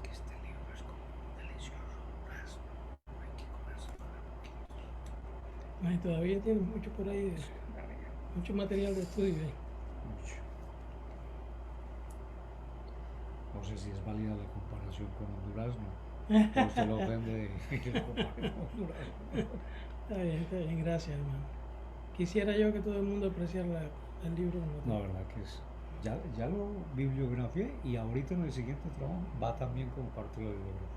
Es que este libro es como un delicioso durazno. Hay que comerse para poquitos. Ay, todavía tienes mucho por ahí, mucho material de estudio ahí. Mucho. No sé si es válida la comparación con un durazno. O usted lo ofende y lo compara con un durazno. Está bien, gracias, hermano. Quisiera yo que todo el mundo apreciara el libro como No, tal. verdad que es. Ya lo bibliografié y ahorita en el siguiente trabajo va también como parte de la bibliografía.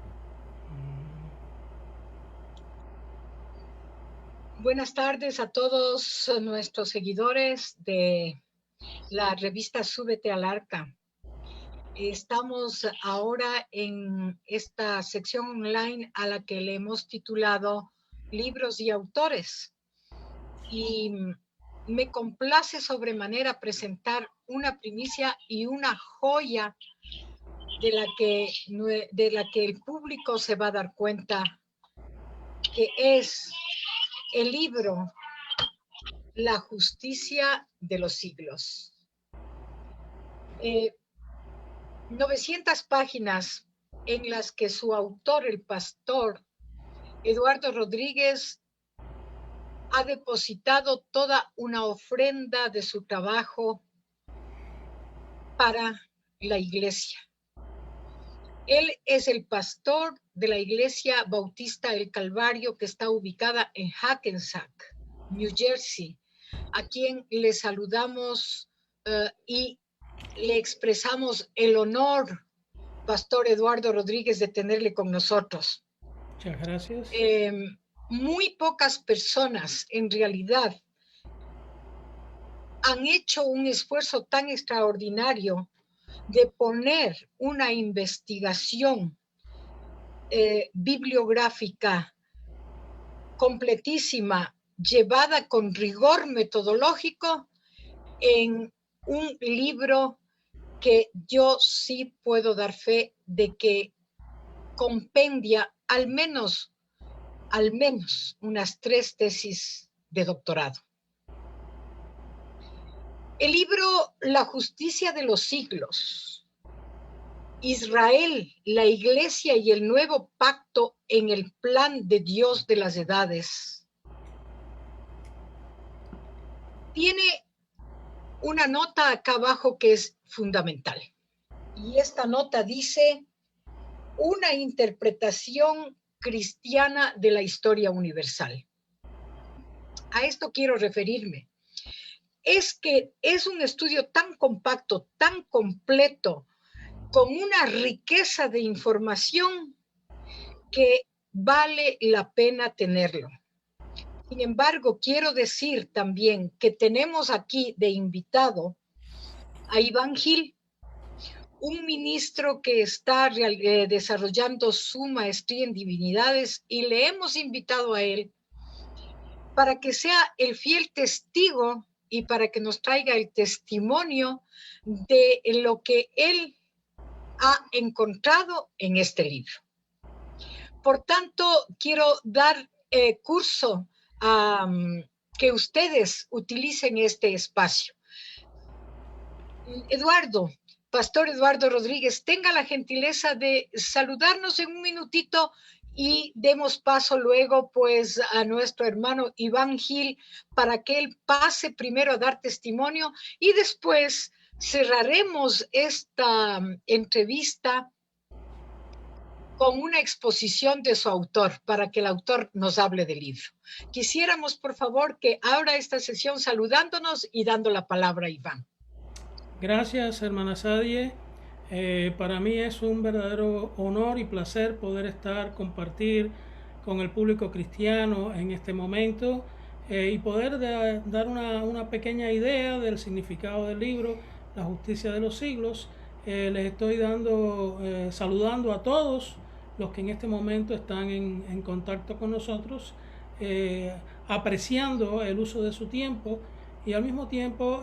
Buenas tardes a todos nuestros seguidores de la revista Súbete al Arca. Estamos ahora en esta sección online a la que le hemos titulado Libros y Autores. Y me complace sobremanera presentar una primicia y una joya de la que el público se va a dar cuenta, que es el libro La Justicia de los Siglos. 900 páginas en las que su autor, el pastor Eduardo Rodríguez, ha depositado toda una ofrenda de su trabajo para la iglesia. Él es el pastor de la Iglesia Bautista El Calvario, que está ubicada en Hackensack, New Jersey, a quien le saludamos y le expresamos el honor, Pastor Eduardo Rodríguez, de tenerle con nosotros. Muchas gracias. Muy pocas personas, en realidad, han hecho un esfuerzo tan extraordinario de poner una investigación bibliográfica completísima, llevada con rigor metodológico, en un libro que yo sí puedo dar fe de que compendia al menos unas 3 tesis de doctorado. El libro La Justicia de los Siglos, Israel, la Iglesia y el Nuevo Pacto en el plan de Dios de las edades, tiene una nota acá abajo que es fundamental. Y esta nota dice: una interpretación cristiana de la historia universal. A esto quiero referirme. Es que es un estudio tan compacto, tan completo, con una riqueza de información que vale la pena tenerlo. Sin embargo, quiero decir también que tenemos aquí de invitado a Iván Gil, un ministro que está desarrollando su maestría en divinidades, y le hemos invitado a él para que sea el fiel testigo y para que nos traiga el testimonio de lo que él ha encontrado en este libro. Por tanto, quiero dar curso a que ustedes utilicen este espacio. Eduardo, Pastor Eduardo Rodríguez, tenga la gentileza de saludarnos en un minutito y demos paso luego pues a nuestro hermano Iván Gil para que él pase primero a dar testimonio y después cerraremos esta entrevista con una exposición de su autor para que el autor nos hable del libro. Quisiéramos, por favor, que abra esta sesión saludándonos y dando la palabra a Iván. Gracias, hermana Sadie. Para mí es un verdadero honor y placer poder compartir con el público cristiano en este momento y poder dar una pequeña idea del significado del libro, La Justicia de los Siglos. Les estoy saludando a todos los que en este momento están en contacto con nosotros, apreciando el uso de su tiempo y al mismo tiempo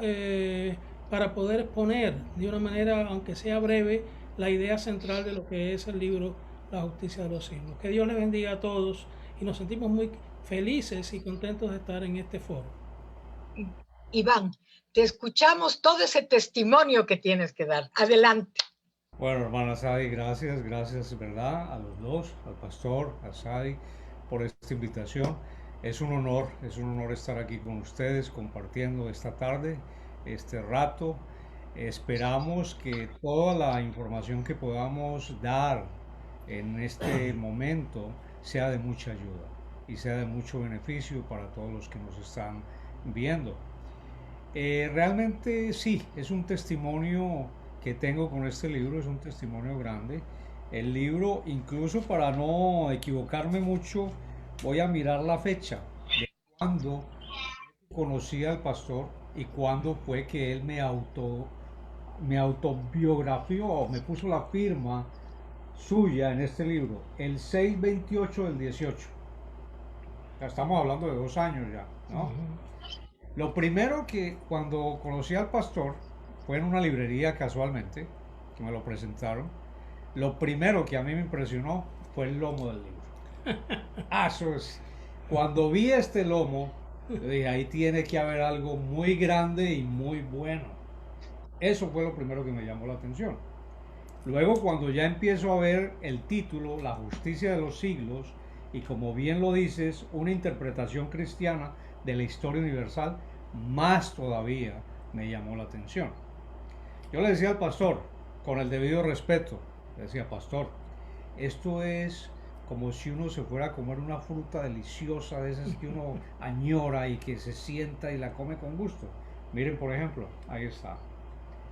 para poder exponer de una manera, aunque sea breve, la idea central de lo que es el libro La Justicia de los Siglos. Que Dios les bendiga a todos y nos sentimos muy felices y contentos de estar en este foro. Iván, te escuchamos todo ese testimonio que tienes que dar. Adelante. Bueno, hermana Sadi, gracias, ¿verdad? A los dos, al pastor, a Sadi, por esta invitación. Es un honor estar aquí con ustedes compartiendo esta tarde, este rato. Esperamos que toda la información que podamos dar en este momento sea de mucha ayuda y sea de mucho beneficio para todos los que nos están viendo. Realmente sí, es un testimonio que tengo con este libro, es un testimonio grande. El libro, incluso para no equivocarme mucho, voy a mirar la fecha de cuando conocí al pastor y cuándo fue que él me autobiografió o me puso la firma suya en este libro, el 6/28 del 18. Ya estamos hablando de 2 años ya, ¿no? Lo primero que cuando conocí al pastor fue en una librería casualmente, que me lo presentaron. Lo primero que a mí me impresionó fue el lomo del libro. Ah, eso es. Cuando vi este lomo, yo dije, ahí tiene que haber algo muy grande y muy bueno. Eso fue lo primero que me llamó la atención. Luego, cuando ya empiezo a ver el título, La justicia de los siglos, y como bien lo dices, una interpretación cristiana de la historia universal, más todavía me llamó la atención. Yo le decía al pastor, con el debido respeto, le decía, pastor, esto es como si uno se fuera a comer una fruta deliciosa, de esas que uno añora y que se sienta y la come con gusto. Miren, por ejemplo, ahí está.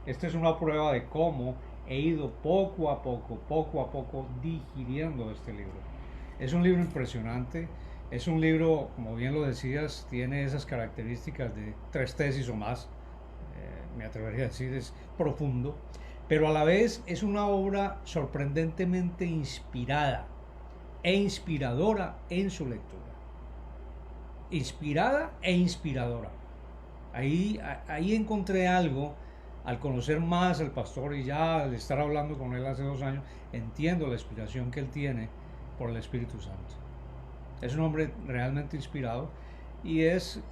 Esta es una prueba de cómo he ido poco a poco digiriendo este libro. Es un libro impresionante, es un libro, como bien lo decías, tiene esas características de 3 tesis o más, me atrevería a decir, es profundo, pero a la vez es una obra sorprendentemente inspirada e inspiradora en su lectura. Inspirada e inspiradora. Ahí encontré algo al conocer más al pastor y ya al estar hablando con él hace 2 años, entiendo la inspiración que él tiene por el Espíritu Santo. Es un hombre realmente inspirado y es,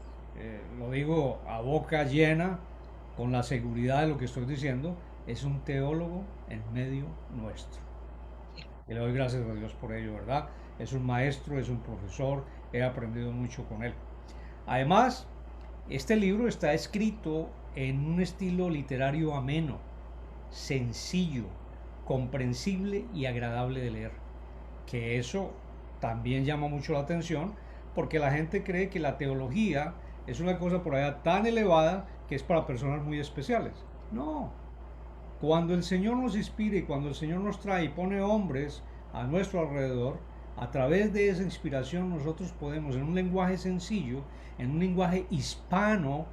lo digo a boca llena, con la seguridad de lo que estoy diciendo, es un teólogo en medio nuestro. Y le doy gracias a Dios por ello, ¿verdad? Es un maestro, es un profesor, he aprendido mucho con él. Además, este libro está escrito en un estilo literario ameno, sencillo, comprensible y agradable de leer. Que eso también llama mucho la atención porque la gente cree que la teología es una cosa por allá tan elevada que es para personas muy especiales. No, cuando el Señor nos inspira y cuando el Señor nos trae y pone hombres a nuestro alrededor, a través de esa inspiración nosotros podemos, en un lenguaje sencillo, en un lenguaje hispano,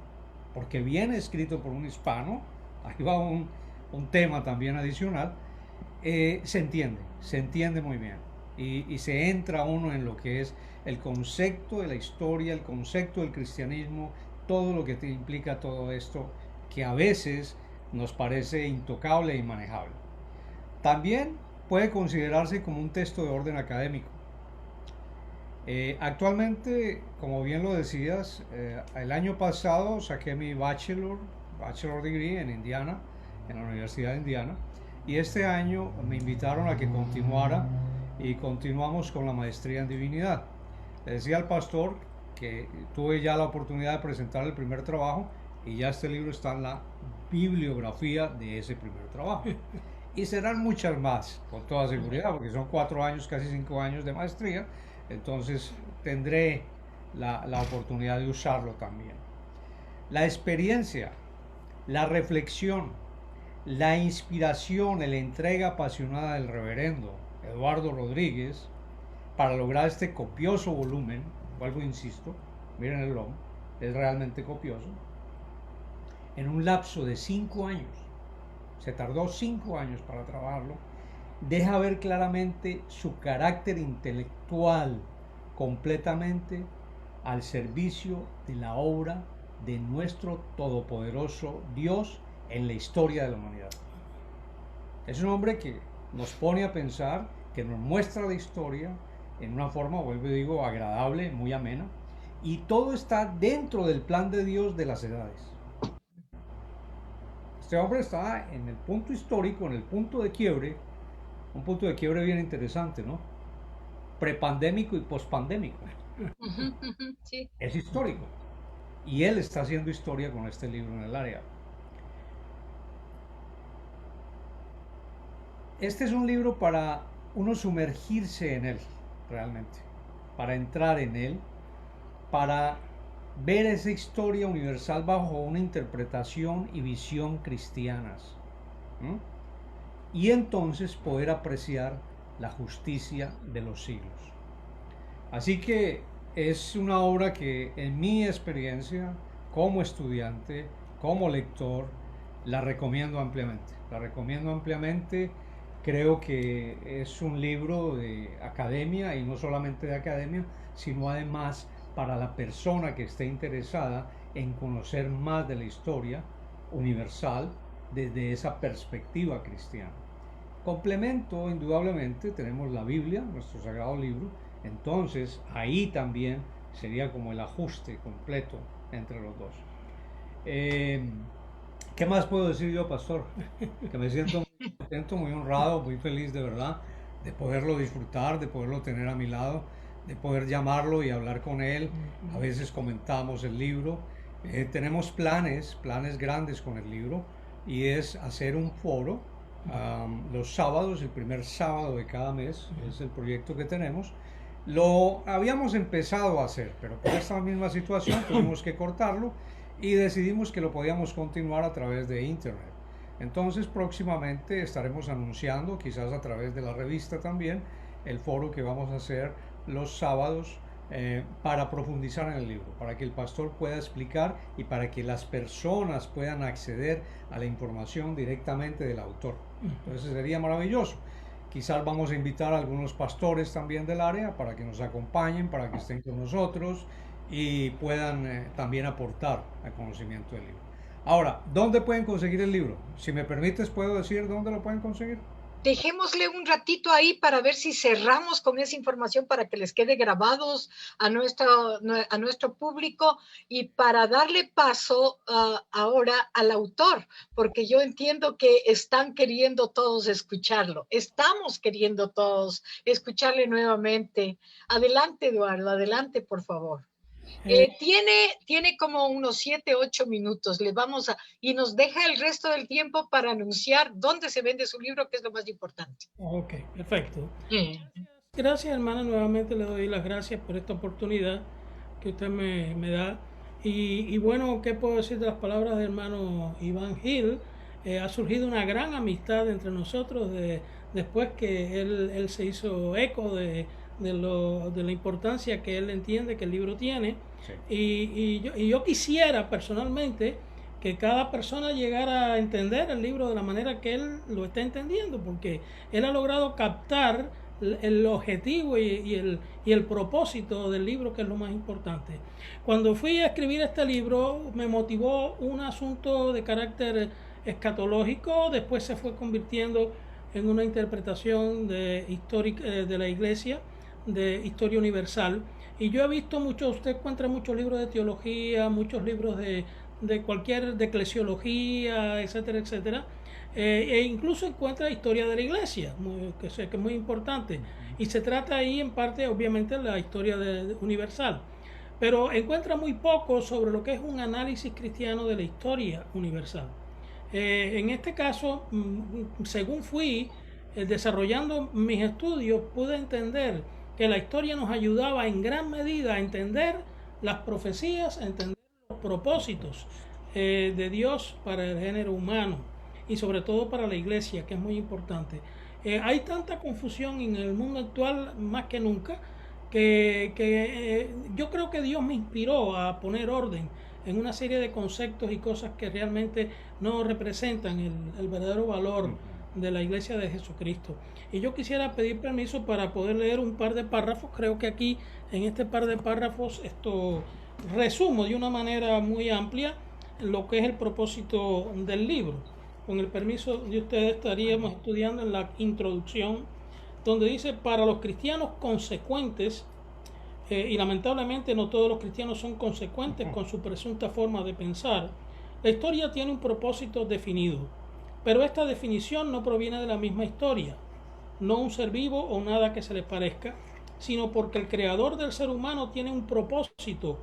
porque viene escrito por un hispano, ahí va un tema también adicional, se entiende muy bien y se entra uno en lo que es el concepto de la historia, el concepto del cristianismo, todo lo que te implica todo esto, que a veces nos parece intocable e inmanejable. También puede considerarse como un texto de orden académico. Actualmente, como bien lo decías, el año pasado saqué mi bachelor degree en Indiana, en la Universidad de Indiana, y este año me invitaron a que continuara y continuamos con la maestría en divinidad. Le decía al pastor que tuve ya la oportunidad de presentar el primer trabajo y ya este libro está en la bibliografía de ese primer trabajo. Y serán muchas más, con toda seguridad, porque son 4 años, casi 5 años de maestría, entonces tendré la oportunidad de usarlo también. La experiencia, la reflexión, la inspiración y la entrega apasionada del reverendo Eduardo Rodríguez para lograr este copioso volumen, vuelvo e insisto, miren el lomo, es realmente copioso, en un lapso de 5 años, se tardó 5 años para trabajarlo, deja ver claramente su carácter intelectual completamente al servicio de la obra de nuestro todopoderoso Dios en la historia de la humanidad. Es un hombre que nos pone a pensar, que nos muestra la historia en una forma, vuelvo y digo, agradable, muy amena, y todo está dentro del plan de Dios de las edades. Este hombre está en el punto histórico, en el punto de quiebre, un punto de quiebre bien interesante, ¿no? Prepandémico y pospandémico. Sí. Es histórico. Y él está haciendo historia con este libro en el área. Este es un libro para uno sumergirse en él, realmente, para entrar en él, para ver esa historia universal bajo una interpretación y visión cristianas. ¿Mm? Y entonces poder apreciar la justicia de los siglos. Así que es una obra que en mi experiencia como estudiante, como lector, la recomiendo ampliamente. La recomiendo ampliamente. Creo que es un libro de academia y no solamente de academia, sino además para la persona que esté interesada en conocer más de la historia universal desde esa perspectiva cristiana. Complemento, indudablemente, tenemos la Biblia, nuestro sagrado libro, entonces ahí también sería como el ajuste completo entre los dos. ¿Qué más puedo decir yo, pastor? Que me siento muy contento, muy honrado, muy feliz de verdad de poderlo disfrutar, de poderlo tener a mi lado, de poder llamarlo y hablar con él. A veces comentamos el libro. Tenemos planes grandes con el libro y es hacer un foro los sábados, el primer sábado de cada mes, es el proyecto que tenemos. Lo habíamos empezado a hacer, pero por esta misma situación tuvimos que cortarlo y decidimos que lo podíamos continuar a través de internet. Entonces próximamente estaremos anunciando, quizás a través de la revista también, el foro que vamos a hacer los sábados para profundizar en el libro, para que el pastor pueda explicar y para que las personas puedan acceder a la información directamente del autor. Entonces sería maravilloso. Quizás vamos a invitar a algunos pastores también del área para que nos acompañen, para que estén con nosotros y puedan también aportar al conocimiento del libro. Ahora, ¿dónde pueden conseguir el libro? Si me permites, ¿puedo decir dónde lo pueden conseguir? Dejémosle un ratito ahí para ver si cerramos con esa información para que les quede grabados a nuestro público y para darle paso ahora al autor, porque yo entiendo que están queriendo todos escucharlo. Estamos queriendo todos escucharle nuevamente. Adelante, Eduardo, adelante, por favor. Tiene como unos 7, 8 minutos. Y nos deja el resto del tiempo para anunciar dónde se vende su libro, que es lo más importante. Ok, perfecto. Gracias, hermana. Nuevamente le doy las gracias por esta oportunidad que usted me da. Y bueno, ¿qué puedo decir de las palabras del hermano Iván Gil? Ha surgido una gran amistad entre nosotros después que él se hizo eco de la importancia que él entiende que el libro tiene. Sí. Y yo quisiera personalmente que cada persona llegara a entender el libro de la manera que él lo está entendiendo, porque él ha logrado captar el objetivo y el propósito del libro, que es lo más importante. Cuando fui a escribir este libro me motivó un asunto de carácter escatológico, después se fue convirtiendo en una interpretación de la iglesia, de historia universal. Y yo he visto usted encuentra muchos libros de teología, muchos libros de eclesiología, etcétera, etcétera. E incluso encuentra historia de la iglesia, que sé que es muy importante. Y se trata ahí en parte, obviamente, la historia universal. Pero encuentra muy poco sobre lo que es un análisis cristiano de la historia universal. En este caso, según fui desarrollando mis estudios, pude entender que la historia nos ayudaba en gran medida a entender las profecías, a entender los propósitos de Dios para el género humano y sobre todo para la iglesia, que es muy importante. Hay tanta confusión en el mundo actual más que nunca que yo creo que Dios me inspiró a poner orden en una serie de conceptos y cosas que realmente no representan el verdadero valor de la iglesia de Jesucristo. Y yo quisiera pedir permiso para poder leer un par de párrafos. Creo que aquí en este par de párrafos esto resumo de una manera muy amplia lo que es el propósito del libro. Con el permiso de ustedes estaríamos estudiando en la introducción, donde dice: para los cristianos consecuentes, y lamentablemente no todos los cristianos son consecuentes con su presunta forma de pensar, La historia tiene un propósito definido, pero esta definición no proviene de la misma historia, no un ser vivo o nada que se le parezca, sino porque el creador del ser humano tiene un propósito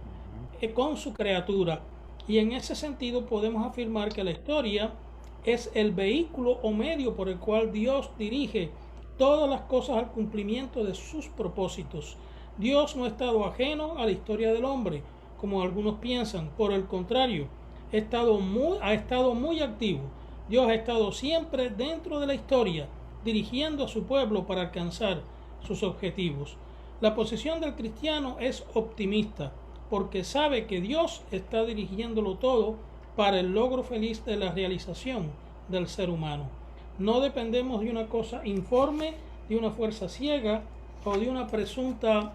con su criatura, y en ese sentido podemos afirmar que la historia es el vehículo o medio por el cual Dios dirige todas las cosas al cumplimiento de sus propósitos. Dios no ha estado ajeno a la historia del hombre, como algunos piensan. Por el contrario, ha estado muy activo. Dios ha estado siempre dentro de la historia, dirigiendo a su pueblo para alcanzar sus objetivos. La posición del cristiano es optimista, porque sabe que Dios está dirigiéndolo todo para el logro feliz de la realización del ser humano. No dependemos de una cosa informe, de una fuerza ciega o de una presunta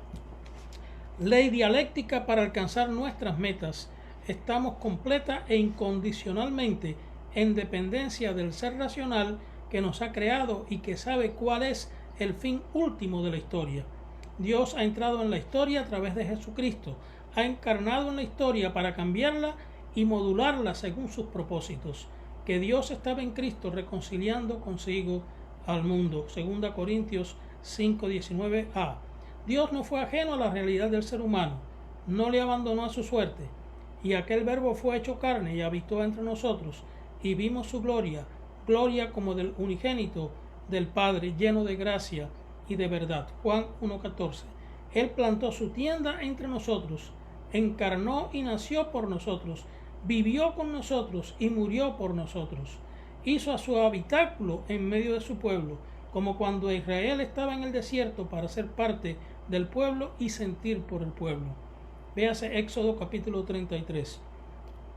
ley dialéctica para alcanzar nuestras metas. Estamos completa e incondicionalmente en dependencia del ser racional que nos ha creado y que sabe cuál es el fin último de la historia. Dios ha entrado en la historia a través de Jesucristo, ha encarnado en la historia para cambiarla y modularla según sus propósitos. Que Dios estaba en Cristo reconciliando consigo al mundo. 2 Corintios 5:19a. Dios no fue ajeno a la realidad del ser humano, no le abandonó a su suerte, y aquel verbo fue hecho carne y habitó entre nosotros, y vimos su gloria, gloria como del unigénito del Padre, lleno de gracia y de verdad. Juan 1:14. Él plantó su tienda entre nosotros, encarnó y nació por nosotros, vivió con nosotros y murió por nosotros. Hizo a su habitáculo en medio de su pueblo, como cuando Israel estaba en el desierto para ser parte del pueblo y sentir por el pueblo. Véase Éxodo capítulo 33.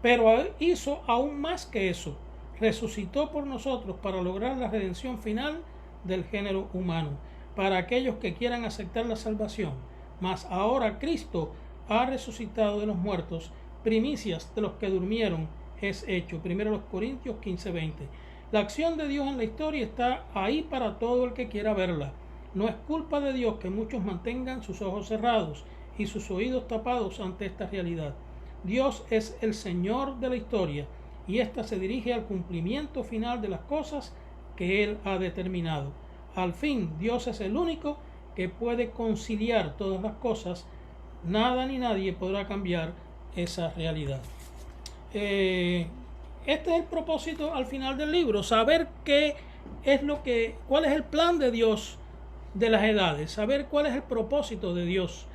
Pero hizo aún más que eso. Resucitó por nosotros para lograr la redención final del género humano, para aquellos que quieran aceptar la salvación. Mas ahora Cristo ha resucitado de los muertos, primicias de los que durmieron es hecho. 1 Corintios 15:20. La acción de Dios en la historia está ahí para todo el que quiera verla. No es culpa de Dios que muchos mantengan sus ojos cerrados y sus oídos tapados ante esta realidad. Dios es el Señor de la historia y ésta se dirige al cumplimiento final de las cosas que Él ha determinado. Al fin, Dios es el único que puede conciliar todas las cosas. Nada ni nadie podrá cambiar esa realidad. Este es el propósito al final del libro, saber cuál es el plan de Dios de las edades, saber cuál es el propósito de Dios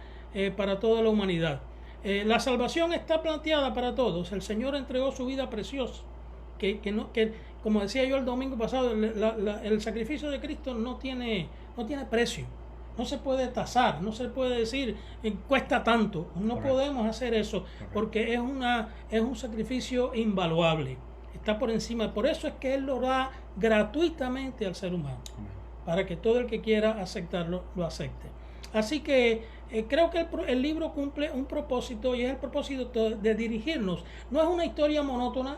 para toda la humanidad. La salvación está planteada para todos. El Señor entregó su vida preciosa, que como decía yo el domingo pasado, el sacrificio de Cristo no tiene precio. No se puede tasar, no se puede decir cuesta tanto. No Correcto. podemos hacer eso. Correcto. Porque es un sacrificio invaluable. Está por encima. Por eso es que Él lo da gratuitamente al ser humano, para que todo el que quiera aceptarlo lo acepte. Así que creo que el libro cumple un propósito, y es el propósito de dirigirnos. No es una historia monótona.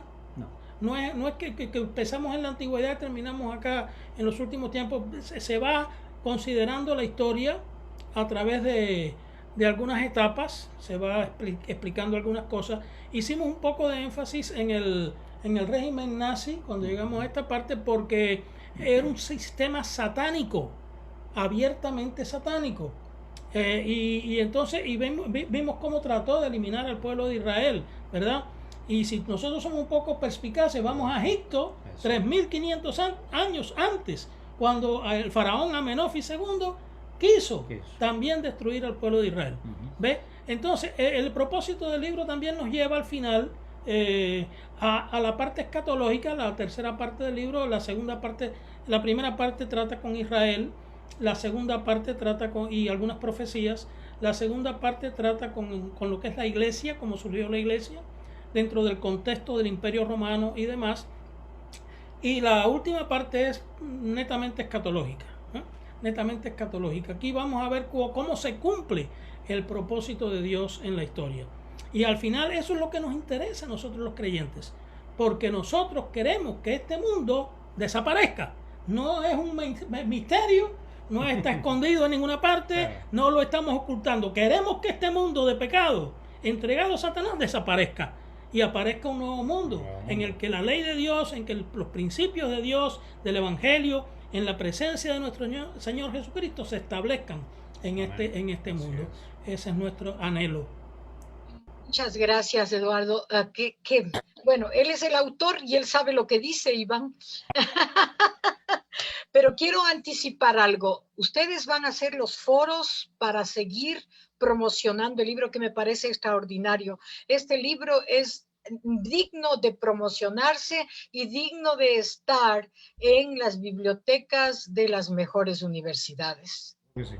No es que empezamos en la antigüedad y terminamos acá en los últimos tiempos. Se va considerando la historia a través de algunas etapas, se va explicando algunas cosas. Hicimos un poco de énfasis en el régimen nazi cuando llegamos a esta parte, porque era un sistema satánico, abiertamente satánico. Y entonces vimos cómo trató de eliminar al pueblo de Israel, ¿verdad? Y si nosotros somos un poco perspicaces, vamos a Egipto, 3500 años antes, cuando el faraón Amenofis II quiso también destruir al pueblo de Israel. ¿Ve? Entonces, el propósito del libro también nos lleva al final a la parte escatológica, la tercera parte del libro. La primera parte trata con Israel, la segunda parte trata y algunas profecías. La segunda parte trata con lo que es la iglesia, cómo surgió la iglesia dentro del contexto del Imperio Romano y demás. Y la última parte es netamente escatológica. Netamente escatológica. Aquí vamos a ver cómo se cumple el propósito de Dios en la historia. Y al final eso es lo que nos interesa a nosotros los creyentes, porque nosotros queremos que este mundo desaparezca. No es un misterio, no está escondido en ninguna parte, no lo estamos ocultando. Queremos que este mundo de pecado entregado a Satanás desaparezca. y aparezca un nuevo mundo en el que la ley de Dios, en que los principios de Dios, del Evangelio, en la presencia de nuestro Señor Jesucristo se establezcan en este mundo. Ese es nuestro anhelo. Muchas gracias, Eduardo. Bueno, él es el autor y él sabe lo que dice, Iván. Pero quiero anticipar algo. Ustedes van a hacer los foros para seguir promocionando el libro, que me parece extraordinario. Este libro es digno de promocionarse y digno de estar en las bibliotecas de las mejores universidades. Sí.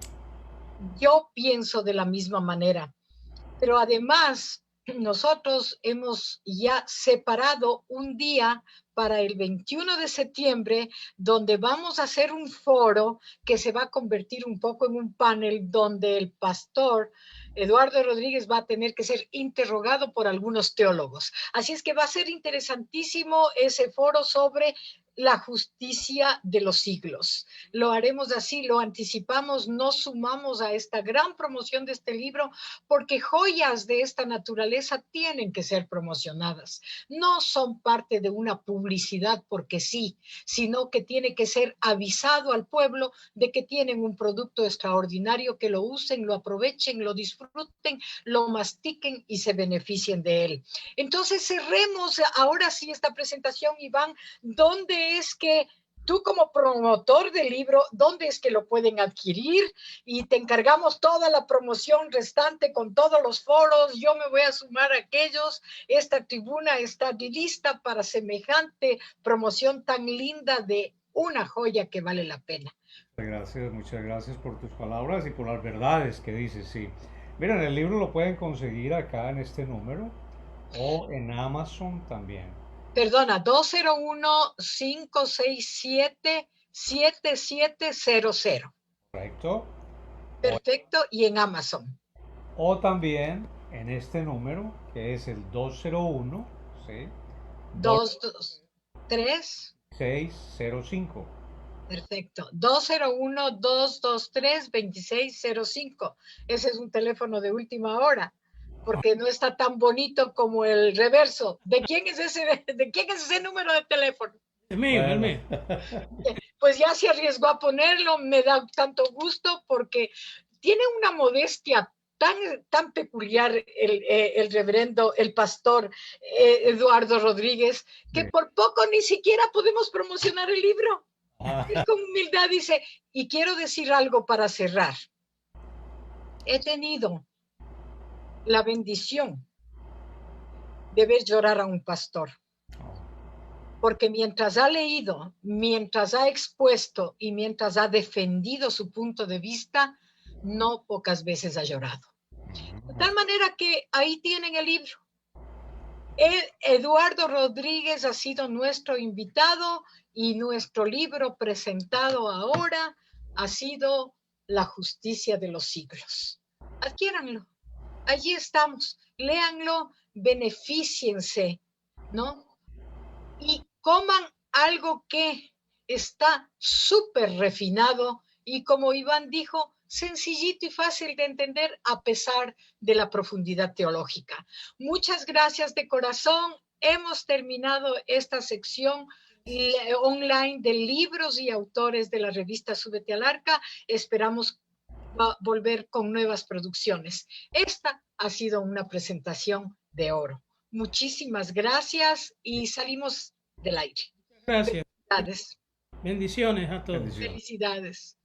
Yo pienso de la misma manera, pero además nosotros hemos ya separado un día para el 21 de septiembre, donde vamos a hacer un foro que se va a convertir un poco en un panel donde el pastor Eduardo Rodríguez va a tener que ser interrogado por algunos teólogos. Así es que va a ser interesantísimo ese foro sobre la justicia de los siglos. Lo haremos así, lo anticipamos, nos sumamos a esta gran promoción de este libro, porque joyas de esta naturaleza tienen que ser promocionadas. No son parte de una publicidad porque sí, sino que tiene que ser avisado al pueblo de que tienen un producto extraordinario, que lo usen, lo aprovechen, lo disfruten, lo mastiquen y se beneficien de él. Entonces cerremos ahora sí esta presentación, Iván. ¿Dónde es que tú, como promotor del libro, dónde es que lo pueden adquirir? Y te encargamos toda la promoción restante con todos los foros. Yo me voy a sumar a aquellos. Esta tribuna está lista para semejante promoción tan linda de una joya que vale la pena. Muchas gracias por tus palabras y por las verdades que dices, sí. Miren, el libro lo pueden conseguir acá en este número o en Amazon también. Perdona, 201-567-7700. Correcto. Perfecto, y en Amazon. O también en este número, que es el 201, ¿sí? 223. 605. Perfecto. 201-223-2605. Ese es un teléfono de última hora, porque no está tan bonito como el reverso. ¿De quién es ese número de teléfono? El mío, el mío. Pues ya se arriesgó a ponerlo, me da tanto gusto porque tiene una modestia tan peculiar el reverendo, el pastor Eduardo Rodríguez, que por poco ni siquiera podemos promocionar el libro. Él con humildad dice, y quiero decir algo para cerrar. He tenido la bendición de ver llorar a un pastor, porque mientras ha leído, mientras ha expuesto y mientras ha defendido su punto de vista, no pocas veces ha llorado. De tal manera que ahí tienen el libro. Eduardo Rodríguez ha sido nuestro invitado y nuestro libro presentado ahora ha sido La justicia de los siglos. Adquiéranlo. Allí estamos. Léanlo, beneficiense, ¿no? Y coman algo que está súper refinado y, como Iván dijo, sencillito y fácil de entender a pesar de la profundidad teológica. Muchas gracias de corazón. Hemos terminado esta sección online de libros y autores de la revista Súbete al Arca. Esperamos volver con nuevas producciones. Esta ha sido una presentación de oro. Muchísimas gracias y salimos del aire. Gracias. Felicidades. Bendiciones a todos. Felicidades.